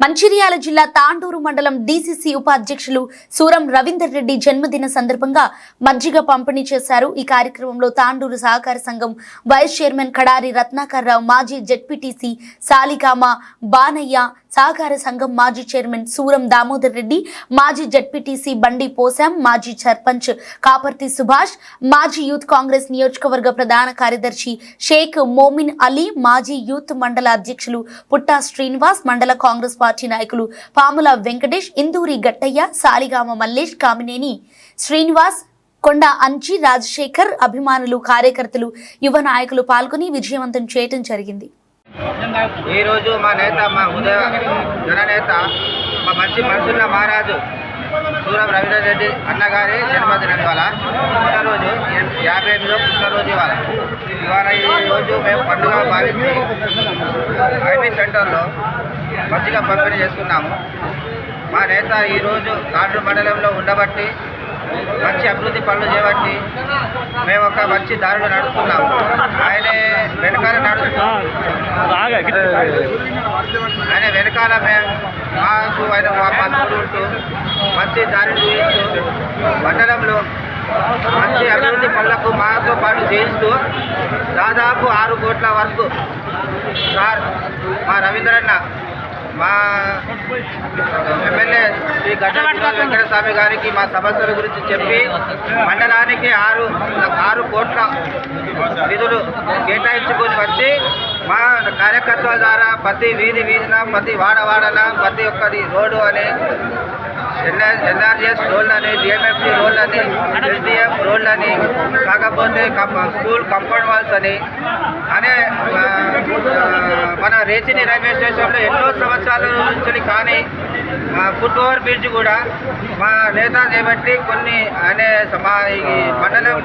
మంచిర్యాల జిల్లా తాండూరు మండలం డీసీసీ ఉపాధ్యక్షులు సూరం రవీందర్ రెడ్డి జన్మదిన సందర్భంగా మజ్జిగ పంపిణీ చేశారు। ఈ కార్యక్రమంలో తాండూరు సహకార సంఘం వైస్ చైర్మన్ కడారి రత్నాకర్ రావు, మాజీ జెడ్పీటీసీ సాలికామ బానయ్య, సహకార సంఘం మాజీ చైర్మన్ సూరం దామోదర్ రెడ్డి, మాజీ జెడ్పీటీసీ బండి పోసాం, మాజీ సర్పంచ్ కాపర్తి సుభాష్, మాజీ యూత్ కాంగ్రెస్ నియోజకవర్గ ప్రధాన కార్యదర్శి షేక్ మోమిన్ అలీ, మాజీ యూత్ మండల అధ్యక్షులు పుట్టా శ్రీనివాస్, మండల కాంగ్రెస్ పార్టీ నాయకులు పాముల వెంకటేష్, ఇందూరి గట్టయ్య, సాలిగామ మల్లేష్, కామినేని శ్రీనివాస్, కొండ అంచి రాజశేఖర్, అభిమానులు, కార్యకర్తలు, యువ నాయకులు పాల్గొని విజయవంతం చేయడం జరిగింది। ఈ రోజు మా నేత, మా ఉదయ జననేత, మా మంచి మనసున్న మహారాజు సూరం రవీందర్ రెడ్డి అన్నగారి జన్మదినం ఇవాళ, పుట్టినరోజు 58వ పుట్టినరోజు ఇవాళ ఈ రోజు మేము పండుగ భావించి ఐబీ సెంటర్లో మంచిగా పంపిణీ చేస్తున్నాము। మా నేత ఈరోజు తాండూరు మండలంలో ఉండబట్టి, మంచి అభివృద్ధి పనులు చేయబట్టి మేము ఒక మంచి దారిలో నడుస్తున్నాము। ఆయన వెనకాల మాకు ఆయన ఉంటూ మంచి దారిని చూపిస్తూ మండలంలో మంచి అభివృద్ధి పనులకు మాతో పాటు చేయిస్తూ దాదాపు 6 కోట్ల వరకు సార్ మా రవీంద్రన్న, మా ఎమ్మెల్యే శ్రీ గడ్డ వెంకటస్వామి గారికి మా సమస్యల గురించి చెప్పి మండలానికి 6 కోట్ల నిధులు కేటాయించుకొని వచ్చి మా కార్యకర్తల ద్వారా ప్రతి వీధిన, ప్రతి వాడవాడన, ప్రతి ఒక్కరి రోడ్డు అని, ఎన్ఆర్జీఎస్ రోడ్లని, డిఎంఎఫ్సి రోడ్లని, ఎస్డిఎఫ్ రోడ్లని, కాకపోతే స్కూల్ కంపౌండ్ వాల్స్ అని మన రేచిని రైల్వే స్టేషన్లో ఎన్నో సంవత్సరాల నుంచి కానీ ఫుట్ ఓవర్ బ్రిడ్జ్ కూడా మా నేత చేపట్టి కొన్ని అనే మండలం